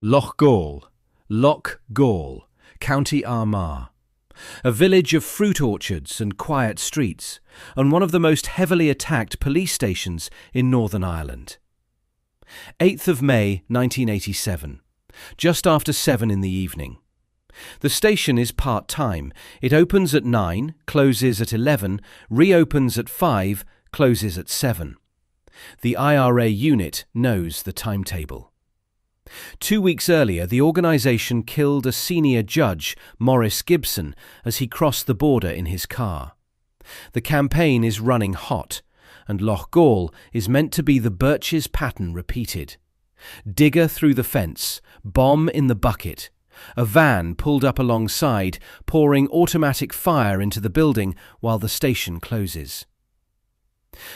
Loughgall, Lock-gall, County Armagh. A village of fruit orchards and quiet streets, and one of the most heavily attacked police stations in Northern Ireland. 8th of May 1987, just after 7 in the evening. The station is part-time. It opens at 9, closes at 11, reopens at 5, closes at 7. The IRA unit knows the timetable. 2 weeks earlier, the organisation killed a senior judge, Maurice Gibson, as he crossed the border in his car. The campaign is running hot, and Loughtgall is meant to be the Birches pattern repeated. Digger through the fence, bomb in the bucket, a van pulled up alongside, pouring automatic fire into the building while the station closes.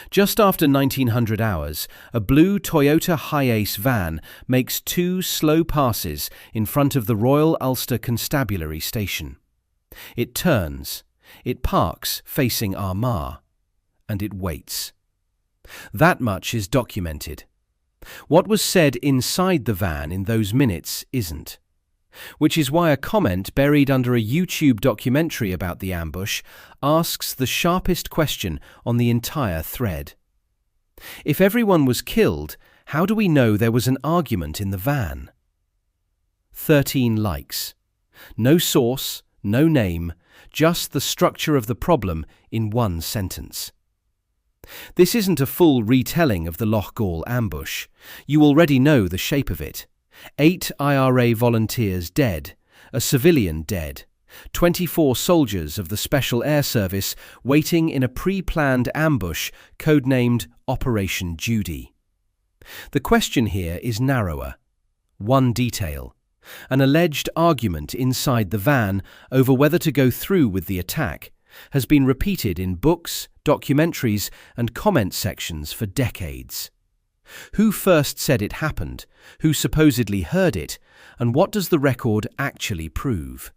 Just after 1900 hours, a blue Toyota HiAce van makes 2 slow passes in front of the Royal Ulster Constabulary station. It turns, it parks facing Armagh, and it waits. That much is documented. What was said inside the van in those minutes isn't. Which is why a comment buried under a YouTube documentary about the ambush asks the sharpest question on the entire thread. If everyone was killed, how do we know there was an argument in the van? 13 likes. No source, no name, just the structure of the problem in one sentence. This isn't a full retelling of the Loughgall ambush. You already know the shape of it. 8 IRA volunteers dead, a civilian dead, 24 soldiers of the Special Air Service waiting in a pre-planned ambush codenamed Operation Judy. The question here is narrower. One detail: an alleged argument inside the van over whether to go through with the attack has been repeated in books, documentaries, and comment sections for decades. Who first said it happened, who supposedly heard it, and what does the record actually prove?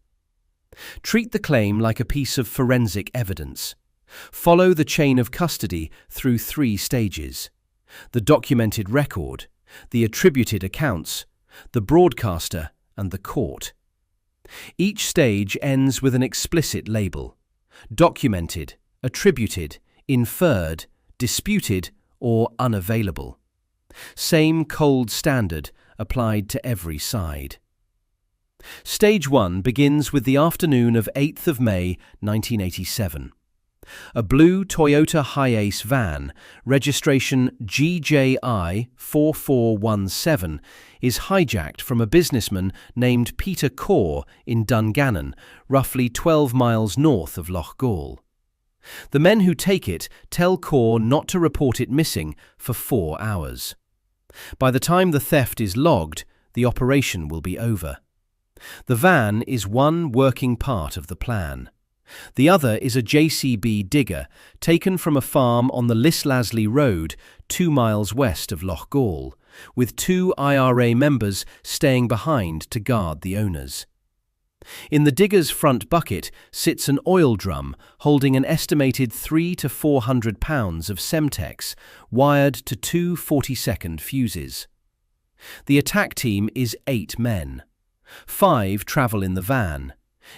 Treat the claim like a piece of forensic evidence. Follow the chain of custody through 3 stages: the documented record, the attributed accounts, the broadcaster, and the court. Each stage ends with an explicit label: documented, attributed, inferred, disputed, or unavailable. Same cold standard applied to every side. Stage 1 begins with the afternoon of 8th of May 1987. A blue Toyota HiAce van, registration GJI 4417, is hijacked from a businessman named Peter Corr in Dungannon, roughly 12 miles north of Loughgall. The men who take it tell Corr not to report it missing for 4 hours. By the time the theft is logged, the operation will be over. The van is one working part of the plan. The other is a JCB digger taken from a farm on the Lislaslie Road, 2 miles west of Loughgall, with 2 IRA members staying behind to guard the owners. In the digger's front bucket sits an oil drum holding an estimated 300 to 400 pounds of Semtex wired to 2 40-second fuses. The attack team is 8 men. 5 travel in the van: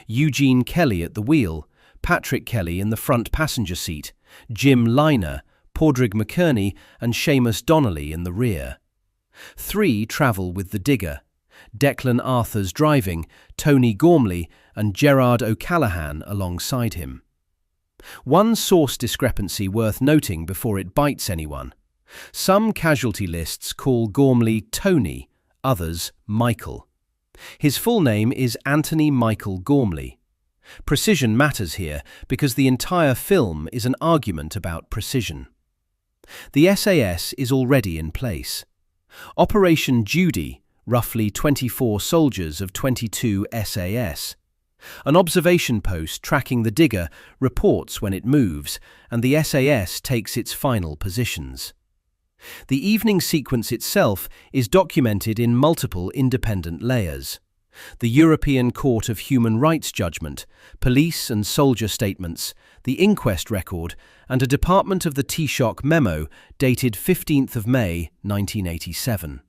Eugene Kelly at the wheel, Patrick Kelly in the front passenger seat, Jim Liner, Padraig McKerney and Seamus Donnelly in the rear. 3 travel with the digger: Declan Arthurs driving, Tony Gormley and Gerard O'Callaghan alongside him. One source discrepancy worth noting before it bites anyone. Some casualty lists call Gormley Tony, others Michael. His full name is Anthony Michael Gormley. Precision matters here because the entire film is an argument about precision. The SAS is already in place. Operation Judy, roughly 24 soldiers of 22 SAS. An observation post tracking the digger reports when it moves, and the SAS takes its final positions. The evening sequence itself is documented in multiple independent layers: the European Court of Human Rights judgment, police and soldier statements, the inquest record, and a Department of the Taoiseach memo dated 15th of May 1987.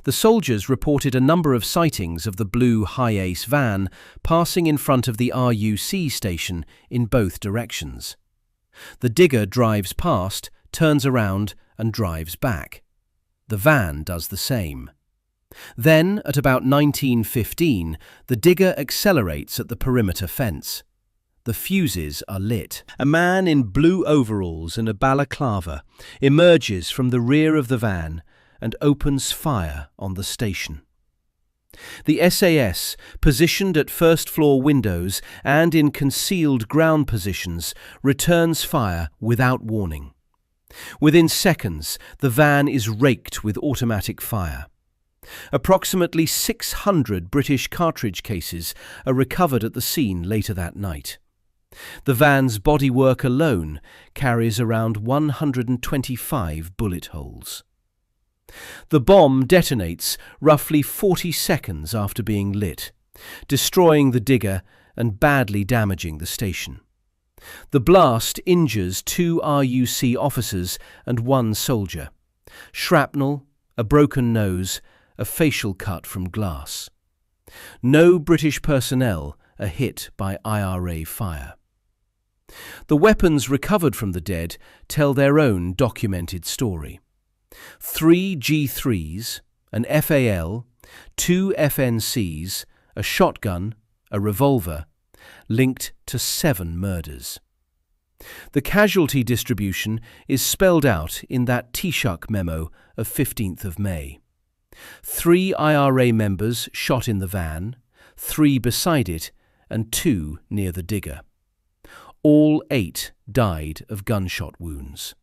The soldiers reported a number of sightings of the blue HiAce van passing in front of the RUC station in both directions. The digger drives past, turns around and drives back. The van does the same. Then, at about 19:15, the digger accelerates at the perimeter fence. The fuses are lit. A man in blue overalls and a balaclava emerges from the rear of the van and opens fire on the station. The SAS, positioned at first-floor windows and in concealed ground positions, returns fire without warning. Within seconds, the van is raked with automatic fire. Approximately 600 British cartridge cases are recovered at the scene later that night. The van's bodywork alone carries around 125 bullet holes. The bomb detonates roughly 40 seconds after being lit, destroying the digger and badly damaging the station. The blast injures 2 RUC officers and 1 soldier. Shrapnel, a broken nose, a facial cut from glass. No British personnel are hit by IRA fire. The weapons recovered from the dead tell their own documented story. 3 G3s, an FAL, 2 FNCs, a shotgun, a revolver, linked to 7 murders. The casualty distribution is spelled out in that Taoiseach memo of 15th of May. 3 IRA members shot in the van, 3 beside it, and 2 near the digger. All 8 died of gunshot wounds.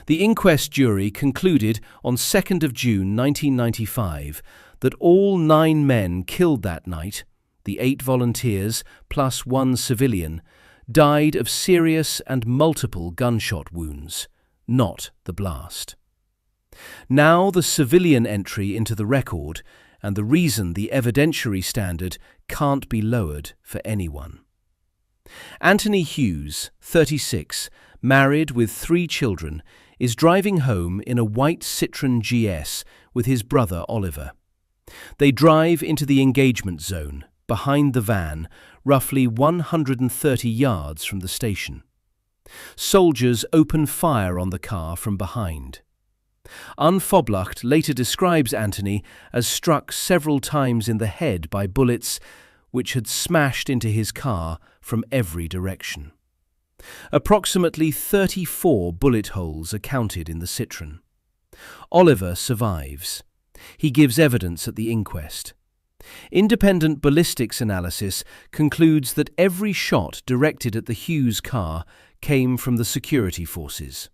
The inquest jury concluded on 2nd of June 1995 that all 9 men killed that night, the 8 volunteers plus 1 civilian, died of serious and multiple gunshot wounds, not the blast. Now the civilian entry into the record and the reason the evidentiary standard can't be lowered for anyone. Anthony Hughes, 36, married with 3 children, is driving home in a white Citroën GS with his brother Oliver. They drive into the engagement zone, behind the van, roughly 130 yards from the station. Soldiers open fire on the car from behind. Unfoblacht later describes Anthony as struck several times in the head by bullets which had smashed into his car from every direction. Approximately 34 bullet holes are counted in the Citroën. Oliver survives. He gives evidence at the inquest. Independent ballistics analysis concludes that every shot directed at the Hughes car came from the security forces.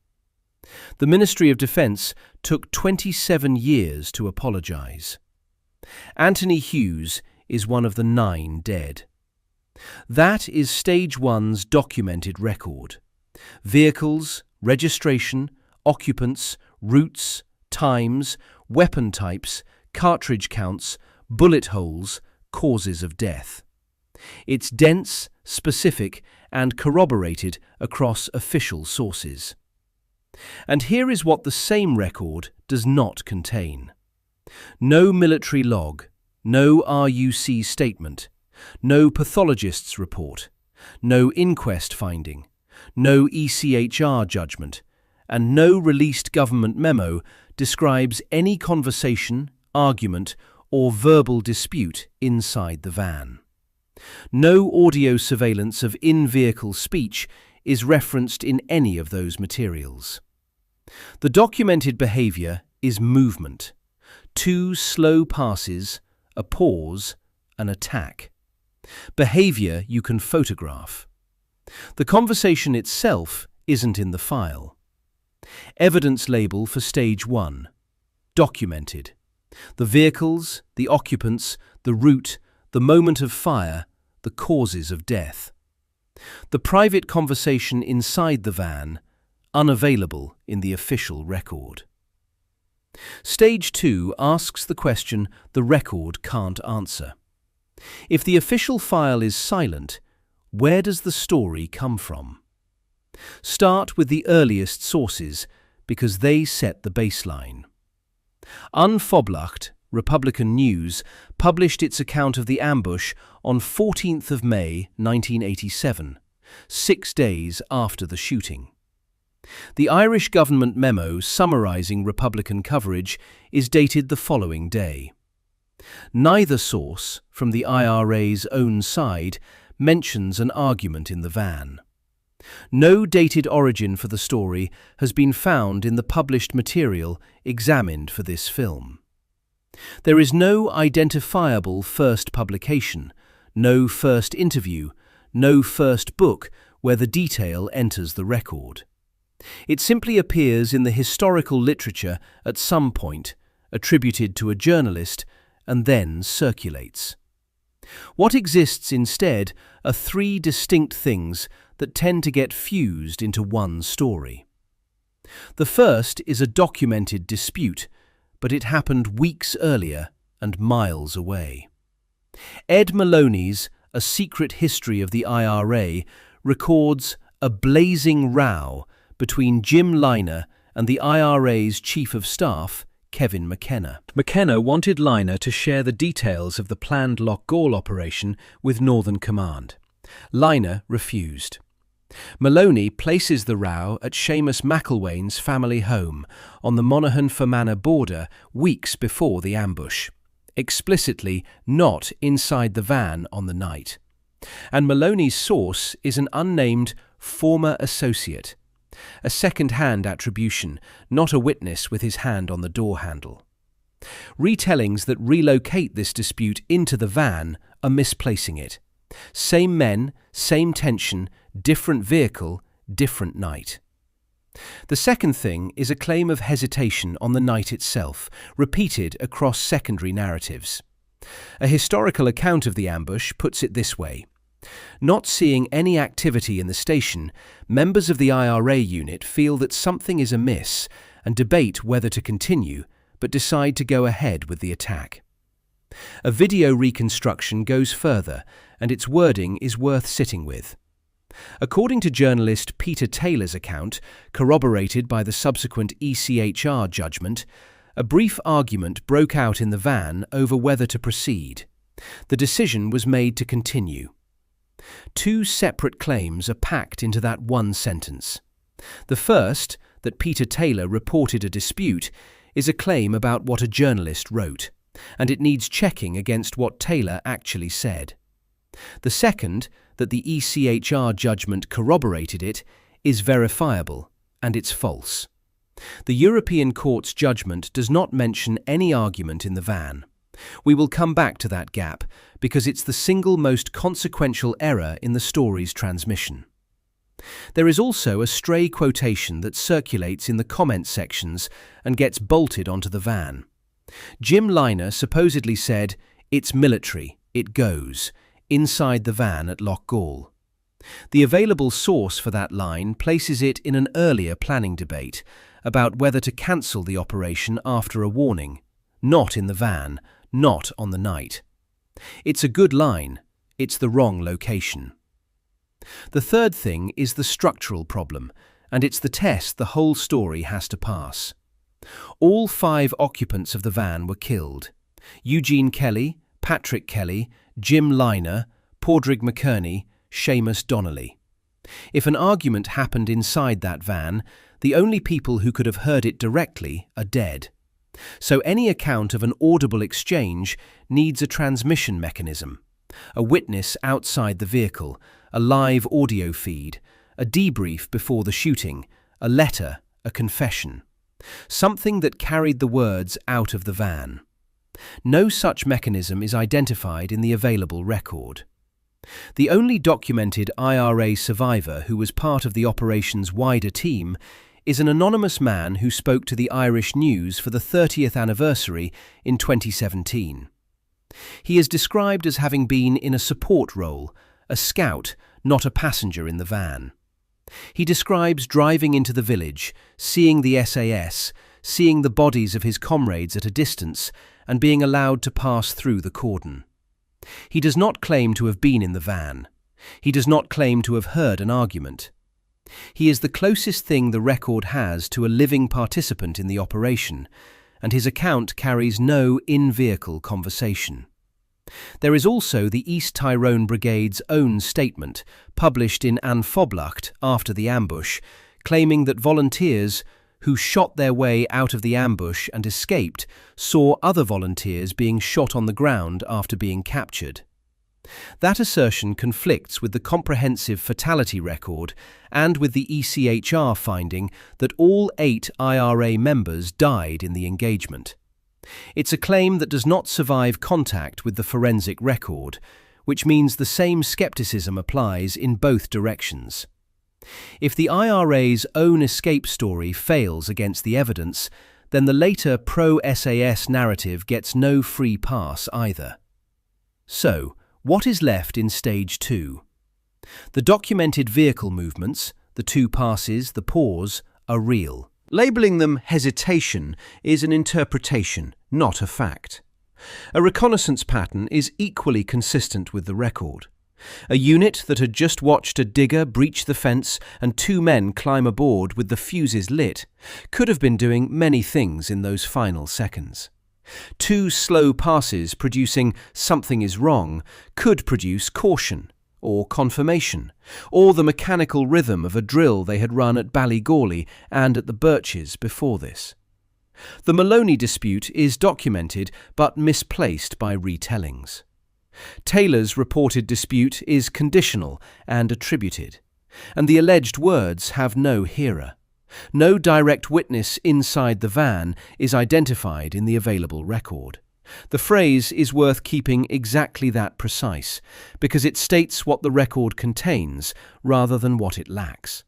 The Ministry of Defence took 27 years to apologise. Anthony Hughes is one of the 9 dead. That is Stage 1's documented record. Vehicles, registration, occupants, routes, times, weapon types, cartridge counts, bullet holes, causes of death. It's dense, specific, and corroborated across official sources. And here is what the same record does not contain. No military log, no RUC statement, no pathologist's report, no inquest finding, no ECHR judgment, and no released government memo describes any conversation, argument, or verbal dispute inside the van. No audio surveillance of in-vehicle speech is referenced in any of those materials. The documented behaviour is movement, 2 slow passes, a pause, an attack. Behaviour you can photograph. The conversation itself isn't in the file. Evidence label for Stage 1. Documented. The vehicles, the occupants, the route, the moment of fire, the causes of death. The private conversation inside the van, unavailable in the official record. Stage 2 asks the question the record can't answer. If the official file is silent, where does the story come from? Start with the earliest sources because they set the baseline. Unfoblacht, Republican News, published its account of the ambush on 14th of May 1987, 6 days after the shooting. The Irish government memo summarising Republican coverage is dated the following day. Neither source, from the IRA's own side, mentions an argument in the van. No dated origin for the story has been found in the published material examined for this film. There is no identifiable first publication, no first interview, no first book where the detail enters the record. It simply appears in the historical literature at some point, attributed to a journalist, and then circulates. What exists instead are 3 distinct things that tend to get fused into one story. The first is a documented dispute, but it happened weeks earlier and miles away. Ed Maloney's A Secret History of the IRA records a blazing row between Jim Liner and the IRA's Chief of Staff, Kevin McKenna. McKenna wanted Liner to share the details of the planned Lock-gall operation with Northern Command. Liner refused. Maloney places the row at Seamus McIlwain's family home on the Monaghan-Fermanagh border weeks before the ambush, explicitly not inside the van on the night. And Maloney's source is an unnamed former associate, a second-hand attribution, not a witness with his hand on the door handle. Retellings that relocate this dispute into the van are misplacing it. Same men, same tension, different vehicle, different night. The second thing is a claim of hesitation on the night itself, repeated across secondary narratives. A historical account of the ambush puts it this way. Not seeing any activity in the station, members of the IRA unit feel that something is amiss and debate whether to continue, but decide to go ahead with the attack. A video reconstruction goes further, and its wording is worth sitting with. According to journalist Peter Taylor's account, corroborated by the subsequent ECHR judgment, a brief argument broke out in the van over whether to proceed. The decision was made to continue. 2 separate claims are packed into that one sentence. The first, that Peter Taylor reported a dispute, is a claim about what a journalist wrote, and it needs checking against what Taylor actually said. The second, that the ECHR judgment corroborated it, is verifiable, and it's false. The European Court's judgment does not mention any argument in the van. We will come back to that gap because it's the single most consequential error in the story's transmission. There is also a stray quotation that circulates in the comment sections and gets bolted onto the van. Jim Liner supposedly said, "It's military, it goes," inside the van at Lock-gall. The available source for that line places it in an earlier planning debate about whether to cancel the operation after a warning, not in the van, not on the night. It's a good line, it's the wrong location. The third thing is the structural problem, and it's the test the whole story has to pass. All 5 occupants of the van were killed: Eugene Kelly, Patrick Kelly, Jim Liner, Padraig McKerney, Seamus Donnelly. If an argument happened inside that van, the only people who could have heard it directly are dead. So any account of an audible exchange needs a transmission mechanism, a witness outside the vehicle, a live audio feed, a debrief before the shooting, a letter, a confession. Something that carried the words out of the van. No such mechanism is identified in the available record. The only documented IRA survivor who was part of the operation's wider team is an anonymous man who spoke to the Irish News for the 30th anniversary in 2017. He is described as having been in a support role, a scout, not a passenger in the van. He describes driving into the village, seeing the SAS, seeing the bodies of his comrades at a distance, and being allowed to pass through the cordon. He does not claim to have been in the van. He does not claim to have heard an argument. He is the closest thing the record has to a living participant in the operation, and his account carries no in-vehicle conversation. There is also the East Tyrone Brigade's own statement, published in An Phoblacht after the ambush, claiming that volunteers who shot their way out of the ambush and escaped saw other volunteers being shot on the ground after being captured. That assertion conflicts with the comprehensive fatality record and with the ECHR finding that all 8 IRA members died in the engagement. It's a claim that does not survive contact with the forensic record, which means the same skepticism applies in both directions. If the IRA's own escape story fails against the evidence, then the later pro-SAS narrative gets no free pass either. So, what is left in Stage 2? The documented vehicle movements, the 2 passes, the pause, are real. Labelling them hesitation is an interpretation, not a fact. A reconnaissance pattern is equally consistent with the record. A unit that had just watched a digger breach the fence and 2 men climb aboard with the fuses lit could have been doing many things in those final seconds. 2 slow passes producing something is wrong could produce caution, or confirmation, or the mechanical rhythm of a drill they had run at Ballygawley and at the Birches before this. The Maloney dispute is documented but misplaced by retellings. Taylor's reported dispute is conditional and attributed, and the alleged words have no hearer. No direct witness inside the van is identified in the available record. The phrase is worth keeping exactly that precise, because it states what the record contains rather than what it lacks.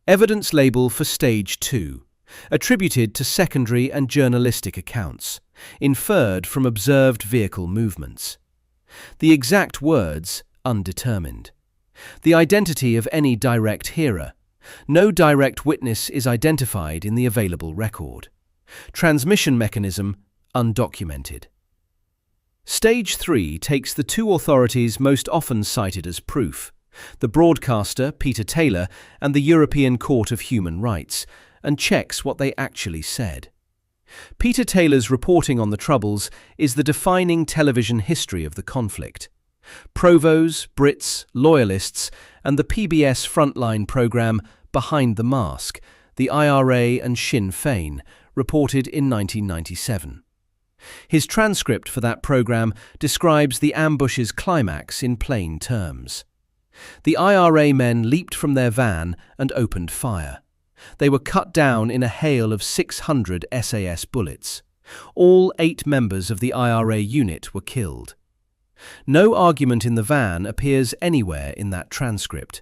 Evidence label for Stage 2, attributed to secondary and journalistic accounts, inferred from observed vehicle movements. The exact words, undetermined. The identity of any direct hearer. No direct witness is identified in the available record. Transmission mechanism, undocumented. Stage 3 takes the 2 authorities most often cited as proof, the broadcaster, Peter Taylor, and the European Court of Human Rights, and checks what they actually said. Peter Taylor's reporting on the Troubles is the defining television history of the conflict. Provos, Brits, Loyalists, and the PBS frontline programme Behind the Mask, the IRA and Sinn Féin, reported in 1997. His transcript for that programme describes the ambush's climax in plain terms. The IRA men leaped from their van and opened fire. They were cut down in a hail of 600 SAS bullets. All 8 members of the IRA unit were killed. No argument in the van appears anywhere in that transcript.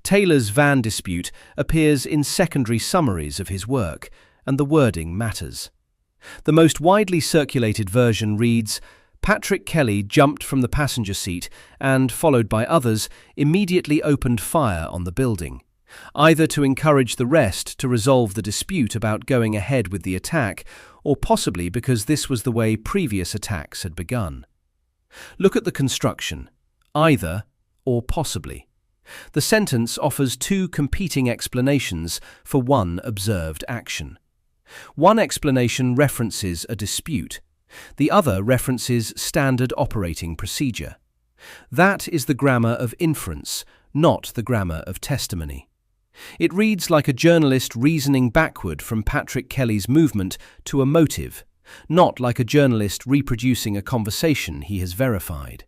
Taylor's van dispute appears in secondary summaries of his work, and the wording matters. The most widely circulated version reads, Patrick Kelly jumped from the passenger seat and, followed by others, immediately opened fire on the building, either to encourage the rest to resolve the dispute about going ahead with the attack, or possibly because this was the way previous attacks had begun. Look at the construction, either or possibly. The sentence offers 2 competing explanations for one observed action. One explanation references a dispute. The other references standard operating procedure. That is the grammar of inference, not the grammar of testimony. It reads like a journalist reasoning backward from Patrick Kelly's movement to a motive, not like a journalist reproducing a conversation he has verified.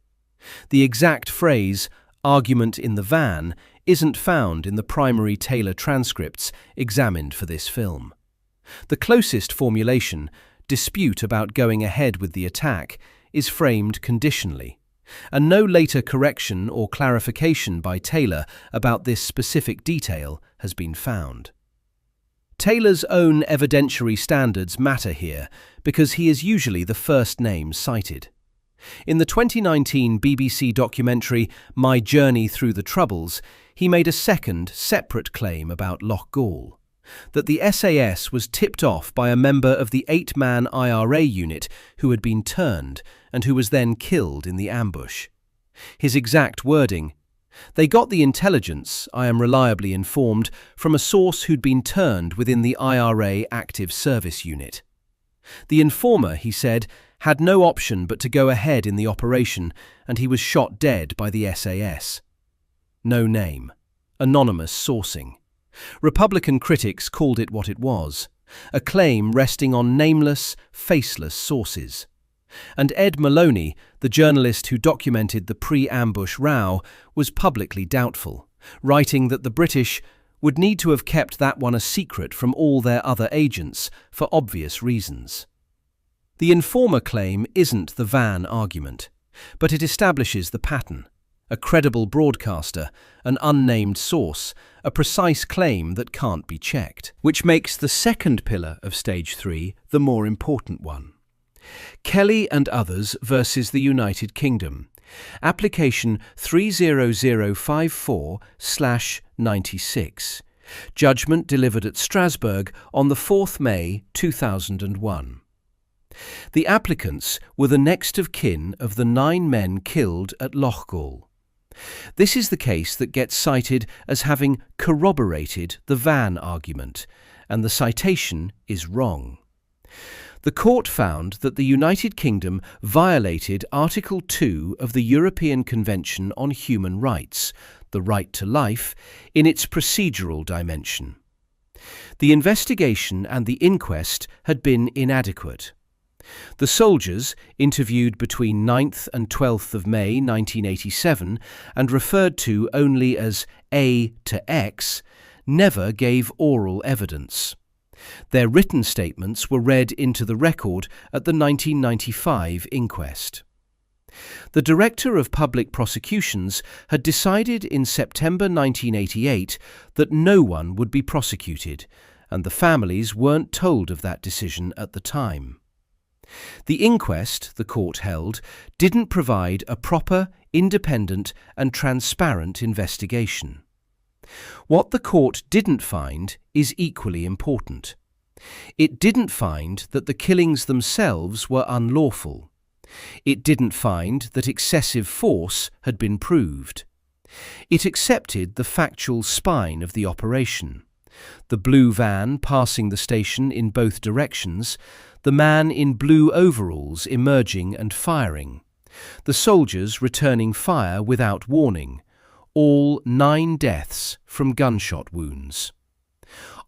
The exact phrase, argument in the van, isn't found in the primary Taylor transcripts examined for this film. The closest formulation, dispute about going ahead with the attack, is framed conditionally, and no later correction or clarification by Taylor about this specific detail has been found. Taylor's own evidentiary standards matter here because he is usually the first name cited. In the 2019 BBC documentary My Journey Through the Troubles, he made a second, separate claim about Lock-gall, that the SAS was tipped off by a member of the 8-man IRA unit who had been turned and who was then killed in the ambush. His exact wording, "They got the intelligence, I am reliably informed, from a source who'd been turned within the IRA active service unit." The informer, he said, had no option but to go ahead in the operation, and he was shot dead by the SAS. No name. Anonymous sourcing. Republican critics called it what it was, a claim resting on nameless, faceless sources. And Ed Maloney, the journalist who documented the pre-ambush row, was publicly doubtful, writing that the British would need to have kept that one a secret from all their other agents for obvious reasons. The informer claim isn't the van argument, but it establishes the pattern. A credible broadcaster, an unnamed source, a precise claim that can't be checked, which makes the second pillar of Stage 3 the more important one. Kelly and others versus the United Kingdom. Application 30054/96. Judgment delivered at Strasbourg on the 4th May 2001. The applicants were the next of kin of the 9 men killed at Loughgall. This is the case that gets cited as having corroborated the van argument, and the citation is wrong. The court found that the United Kingdom violated Article 2 of the European Convention on Human Rights, the right to life, in its procedural dimension. The investigation and the inquest had been inadequate. The soldiers, interviewed between 9th and 12th of May 1987 and referred to only as A to X, never gave oral evidence. Their written statements were read into the record at the 1995 inquest. The Director of Public Prosecutions had decided in September 1988 that no one would be prosecuted, and the families weren't told of that decision at the time. The inquest, the court held, didn't provide a proper, independent and transparent investigation. What the court didn't find is equally important. It didn't find that the killings themselves were unlawful. It didn't find that excessive force had been proved. It accepted the factual spine of the operation. The blue van passing the station in both directions, the man in blue overalls emerging and firing, the soldiers returning fire without warning, all 9 deaths from gunshot wounds.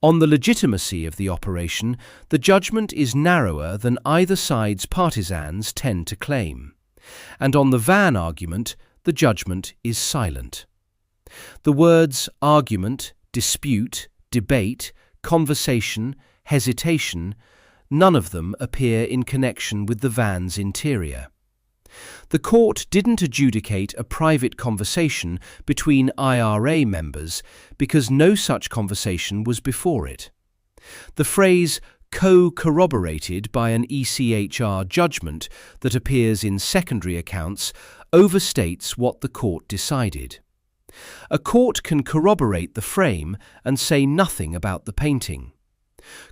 On the legitimacy of the operation, the judgment is narrower than either side's partisans tend to claim, and on the van argument, the judgment is silent. The words argument, dispute, debate, conversation, hesitation, none of them appear in connection with the van's interior. The court didn't adjudicate a private conversation between IRA members because no such conversation was before it. The phrase co-corroborated by an ECHR judgment that appears in secondary accounts overstates what the court decided. A court can corroborate the frame and say nothing about the painting.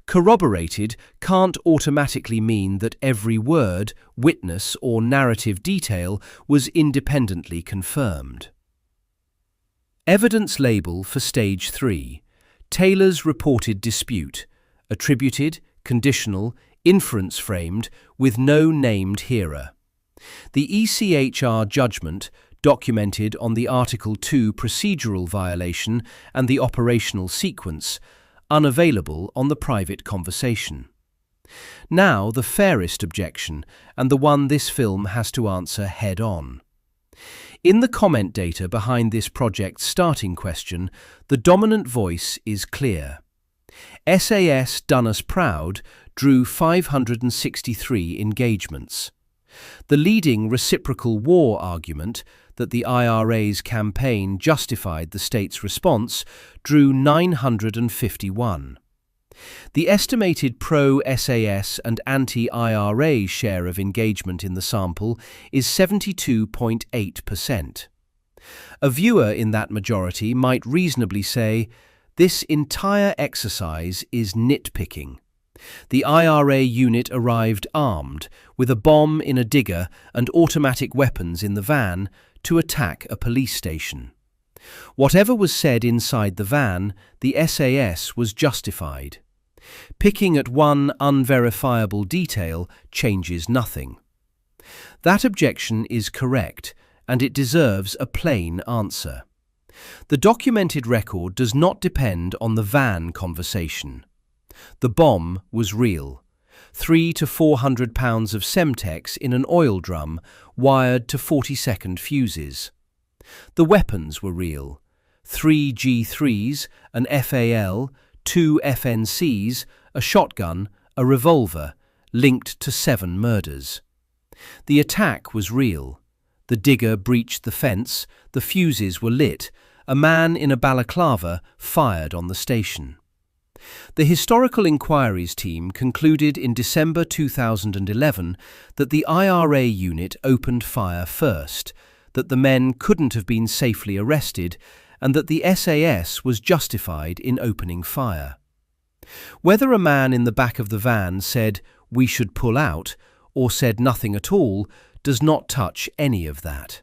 Corroborated can't automatically mean that every word, witness or narrative detail was independently confirmed. Evidence label for Stage 3. Taylor's reported dispute. Attributed, conditional, inference framed, with no named hearer. The ECHR judgment, documented on the Article 2 procedural violation and the operational sequence, unavailable on the private conversation. Now the fairest objection, and the one this film has to answer head-on. In the comment data behind this project's starting question, the dominant voice is clear. SAS Done Us Proud drew 563 engagements. The leading reciprocal war argument that the IRA's campaign justified the state's response drew 951. The estimated pro-SAS and anti-IRA share of engagement in the sample is 72.8%. A viewer in that majority might reasonably say, this entire exercise is nitpicking. The IRA unit arrived armed, with a bomb in a digger and automatic weapons in the van, to attack a police station. Whatever was said inside the van, the SAS was justified. Picking at one unverifiable detail changes nothing. That objection is correct, and it deserves a plain answer. The documented record does not depend on the van conversation. The bomb was real. 300 to 400 pounds of Semtex in an oil drum wired to 40-second fuses. The weapons were real. 3 G3s, an FAL, 2 FNCs, a shotgun, a revolver, linked to 7 murders. The attack was real. The digger breached the fence, the fuses were lit, a man in a balaclava fired on the station. The Historical Inquiries team concluded in December 2011 that the IRA unit opened fire first, that the men couldn't have been safely arrested, and that the SAS was justified in opening fire. Whether a man in the back of the van said, "We should pull out," or said nothing at all, does not touch any of that.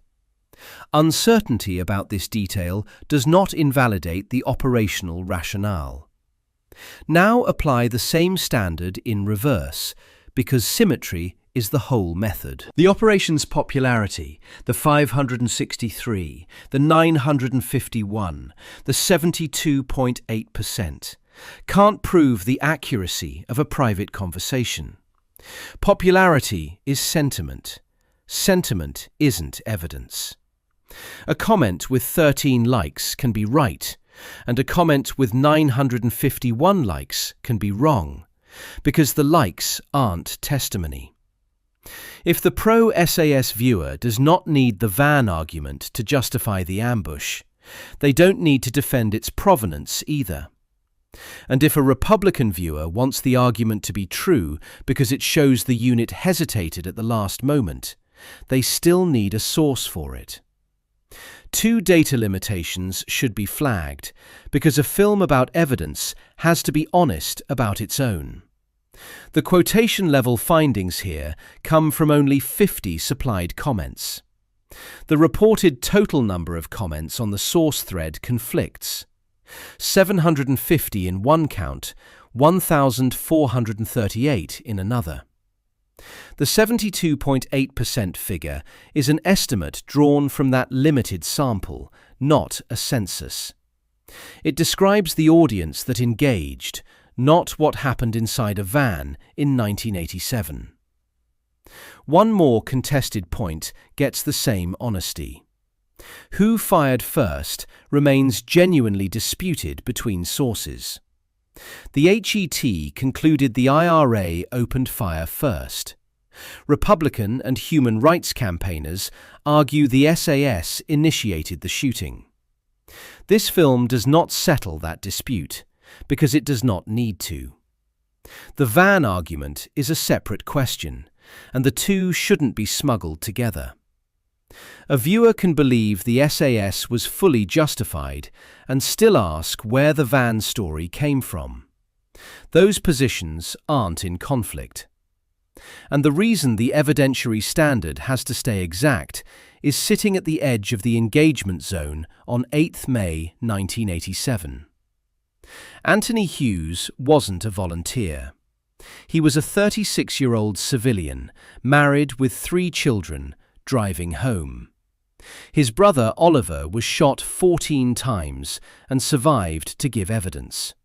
Uncertainty about this detail does not invalidate the operational rationale. Now apply the same standard in reverse, because symmetry is the whole method. The operation's popularity, the 563, the 951, the 72.8%, can't prove the accuracy of a private conversation. Popularity is sentiment. Sentiment isn't evidence. A comment with 13 likes can be right, and a comment with 951 likes can be wrong, because the likes aren't testimony. If the pro-SAS viewer does not need the van argument to justify the ambush, they don't need to defend its provenance either. And if a Republican viewer wants the argument to be true because it shows the unit hesitated at the last moment, they still need a source for it. 2 data limitations should be flagged, because a film about evidence has to be honest about its own. The quotation-level findings here come from only 50 supplied comments. The reported total number of comments on the source thread conflicts. 750 in one count, 1,438 in another. The 72.8% figure is an estimate drawn from that limited sample, not a census. It describes the audience that engaged, not what happened inside a van in 1987. One more contested point gets the same honesty. Who fired first remains genuinely disputed between sources. The HET concluded the IRA opened fire first. Republican and human rights campaigners argue the SAS initiated the shooting. This film does not settle that dispute, because it does not need to. The van argument is a separate question, and the two shouldn't be smuggled together. A viewer can believe the SAS was fully justified and still ask where the van story came from. Those positions aren't in conflict. And the reason the evidentiary standard has to stay exact is sitting at the edge of the engagement zone on 8th May 1987. Anthony Hughes wasn't a volunteer. He was a 36-year-old civilian, married with 3 children, driving home. His brother Oliver was shot 14 times and survived to give evidence.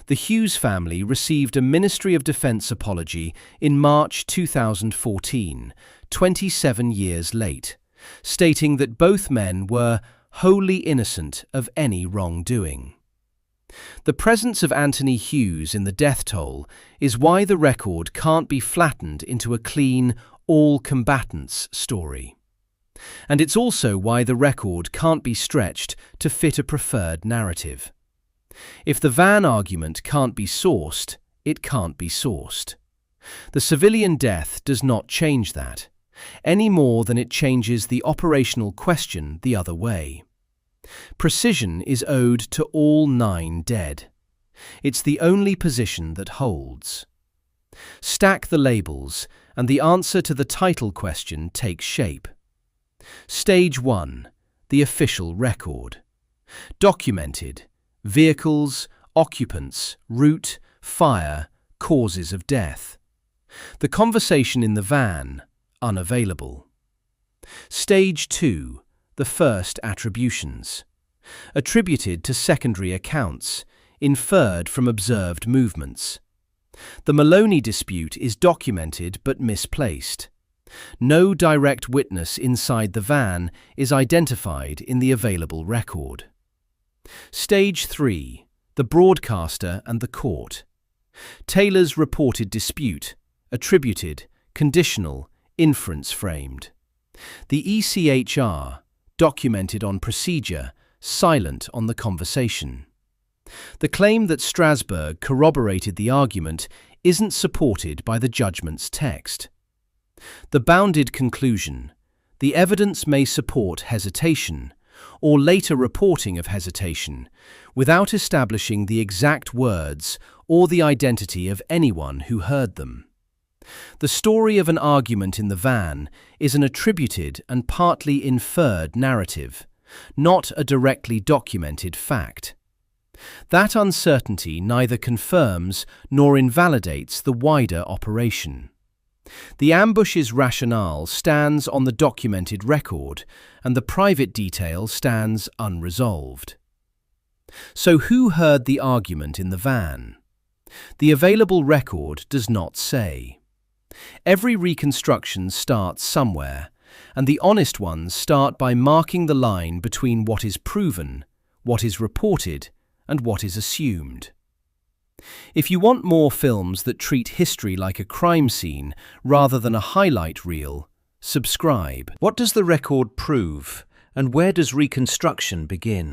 The Hughes family received a Ministry of Defence apology in March 2014, 27 years late, stating that both men were wholly innocent of any wrongdoing. The presence of Anthony Hughes in the death toll is why the record can't be flattened into a clean, all combatants story. And it's also why the record can't be stretched to fit a preferred narrative. If the van argument can't be sourced, it can't be sourced. The civilian death does not change that, any more than it changes the operational question the other way. Precision is owed to all 9 dead. It's the only position that holds. Stack the labels, and the answer to the title question takes shape. Stage 1. The official record. Documented. Vehicles, occupants, route, fire, causes of death. The conversation in the van, unavailable. Stage 2, the first attributions. Attributed to secondary accounts, inferred from observed movements. The Maloney dispute is documented but misplaced. No direct witness inside the van is identified in the available record. Stage 3, the broadcaster and the court. Taylor's reported dispute, attributed, conditional, inference framed. The ECHR, documented on procedure, silent on the conversation. The claim that Strasbourg corroborated the argument isn't supported by the judgment's text. The bounded conclusion, the evidence may support hesitation, or later reporting of hesitation, without establishing the exact words or the identity of anyone who heard them. The story of an argument in the van is an attributed and partly inferred narrative, not a directly documented fact. That uncertainty neither confirms nor invalidates the wider operation. The ambush's rationale stands on the documented record, and the private detail stands unresolved. So who heard the argument in the van? The available record does not say. Every reconstruction starts somewhere, and the honest ones start by marking the line between what is proven, what is reported, and what is assumed. If you want more films that treat history like a crime scene rather than a highlight reel, subscribe. What does the record prove, and where does reconstruction begin?